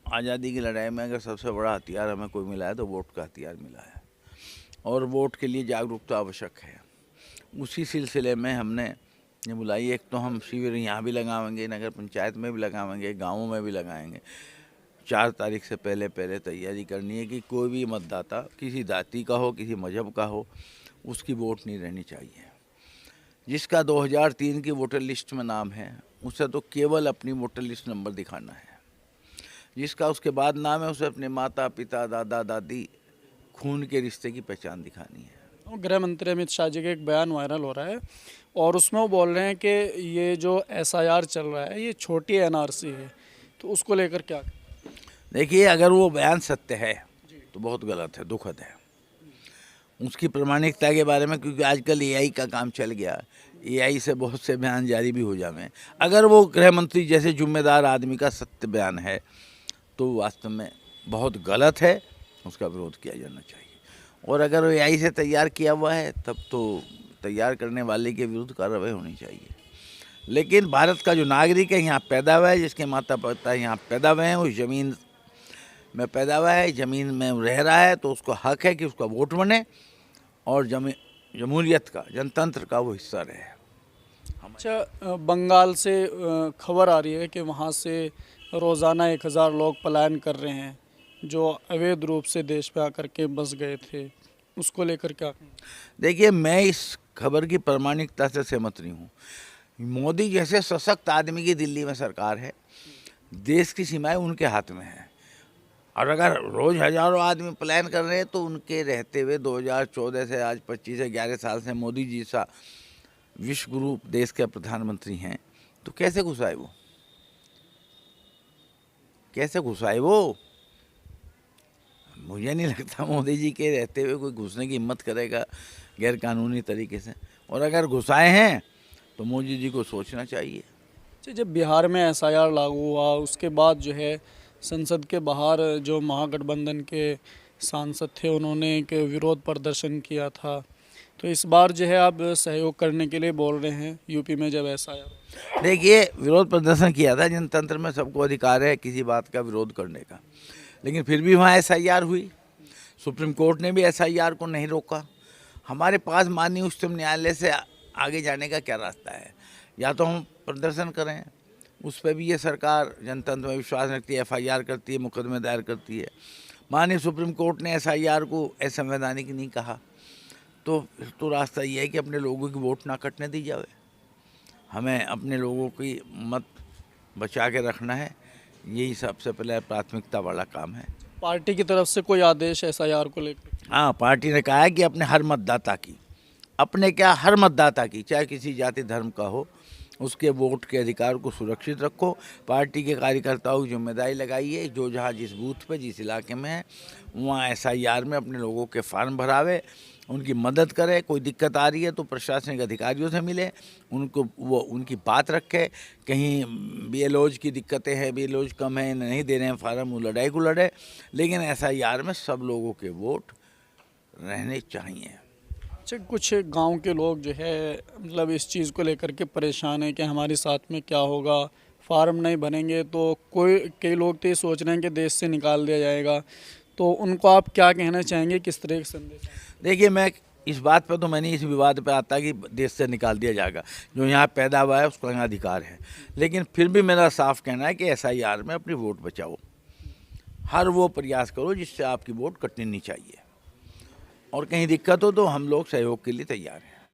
आज़ादी की लड़ाई में अगर सबसे बड़ा हथियार हमें कोई मिला है तो वोट का हथियार मिला है, और वोट के लिए जागरूकता आवश्यक है। उसी सिलसिले में हमने ये बुलाई। एक तो हम शिविर यहाँ भी लगाएंगे, नगर पंचायत में भी लगाएंगे, गाँवों में भी लगाएंगे। 4 तारीख से पहले तैयारी करनी है कि कोई भी मतदाता किसी जाति का हो, किसी मजहब का हो, उसकी वोट नहीं रहनी चाहिए। जिसका 2003 की वोटर लिस्ट में नाम है उसे तो केवल अपनी वोटर लिस्ट नंबर दिखाना है। जिसका उसके बाद नाम है उसे अपने माता पिता दादा दादी खून के रिश्ते की पहचान दिखानी है। गृह मंत्री अमित शाह जी का एक बयान वायरल हो रहा है और उसमें वो बोल रहे हैं कि ये जो एसआईआर चल रहा है ये छोटी एनआरसी है, तो उसको लेकर क्या? देखिए, अगर वो बयान सत्य है तो बहुत गलत है, दुखद है। उसकी प्रामाणिकता के बारे में, क्योंकि आजकल एआई का काम चल गया, एआई से बहुत से बयान जारी भी हो जावे। अगर वो गृह मंत्री जैसे जिम्मेदार आदमी का सत्य बयान है तो वास्तव में बहुत गलत है, उसका विरोध किया जाना चाहिए। और अगर वो एआई से तैयार किया हुआ है तब तो तैयार करने वाले के विरुद्ध कार्रवाई होनी चाहिए। लेकिन भारत का जो नागरिक है, यहाँ पैदा हुआ है, जिसके माता पिता यहाँ पैदा हुए हैं, उस ज़मीन में पैदा हुआ है, ज़मीन में रह रहा है, तो उसको हक है कि उसका वोट बने और जमहूरियत का, जनतंत्र का वो हिस्सा रहे। अच्छा, बंगाल से खबर आ रही है कि वहाँ से रोज़ाना 1000 लोग पलायन कर रहे हैं जो अवैध रूप से देश पे आकर के बस गए थे, उसको लेकर क्या? देखिए, मैं इस खबर की प्रामाणिकता से सहमत नहीं हूँ। मोदी जैसे सशक्त आदमी की दिल्ली में सरकार है, देश की सीमाएं उनके हाथ में है, और अगर रोज़ हज़ारों आदमी पलायन कर रहे हैं तो उनके रहते हुए 2014 से आज 25 से 11 साल से मोदी जी सा विश्व गुरु देश के प्रधानमंत्री हैं, तो कैसे घुसाए वो? कैसे घुसाए वो? मुझे नहीं लगता मोदी जी के रहते हुए कोई घुसने की हिम्मत करेगा गैर कानूनी तरीके से, और अगर घुसाए हैं तो मोदी जी को सोचना चाहिए। अच्छा, जब बिहार में एसआईआर लागू हुआ उसके बाद जो है संसद के बाहर जो महागठबंधन के सांसद थे उन्होंने एक विरोध प्रदर्शन किया था, तो इस बार जो है आप सहयोग करने के लिए बोल रहे हैं यूपी में जब एसआईआर? देखिए, विरोध प्रदर्शन किया था, जनतंत्र में सबको अधिकार है किसी बात का विरोध करने का, लेकिन फिर भी वहाँ एसआईआर हुई। सुप्रीम कोर्ट ने भी एसआईआर को नहीं रोका। हमारे पास माननीय उच्चतम न्यायालय से आगे जाने का क्या रास्ता है? या तो हम प्रदर्शन करें, उस पर भी ये सरकार जनतंत्र में विश्वास रखती है, एफआईआर करती है, मुकदमे दायर करती है। माननीय सुप्रीम कोर्ट ने एसआईआर को असंवैधानिक नहीं कहा, तो रास्ता ये है कि अपने लोगों की वोट ना कटने दी जाए। हमें अपने लोगों की मत बचा के रखना है, यही सबसे पहले प्राथमिकता वाला काम है। पार्टी की तरफ से कोई आदेश एसआईआर को लेकर? हाँ, पार्टी ने कहा है कि अपने हर मतदाता की, हर मतदाता की, चाहे किसी जाति धर्म का हो, उसके वोट के अधिकार को सुरक्षित रखो। पार्टी के कार्यकर्ताओं की जिम्मेदारी लगाइए, जो जहाँ जिस बूथ पे जिस इलाके में है वहाँ एसआईआर में अपने लोगों के फार्म भरावे, उनकी मदद करे। कोई दिक्कत आ रही है तो प्रशासनिक अधिकारियों से मिले, उनकी बात रखे। कहीं बीएलओज की दिक्कतें हैं, बीएलओज कम है, नहीं दे रहे हैं फार्म, वो लड़ाई को लड़े, लेकिन एसआईआर में सब लोगों के वोट रहने चाहिए। अच्छा, कुछ गांव के लोग जो है मतलब इस चीज़ को लेकर के परेशान है कि हमारे साथ में क्या होगा, फार्म नहीं भरेंगे तो कई लोग तो ये सोच रहे हैं कि देश से निकाल दिया जाएगा, तो उनको आप क्या कहना चाहेंगे, किस तरह का संदेश? देखिए, मैं इस बात पर तो मैंने इस विवाद पे आता कि देश से निकाल दिया जाएगा, जो यहाँ पैदा हुआ है उसको यहाँ अधिकार है, लेकिन फिर भी मेरा साफ कहना है कि एसआईआर में अपनी वोट बचाओ। हर वो प्रयास करो जिससे आपकी वोट कटनी नहीं चाहिए, और कहीं दिक्कत हो तो हम लोग सहयोग के लिए तैयार हैं।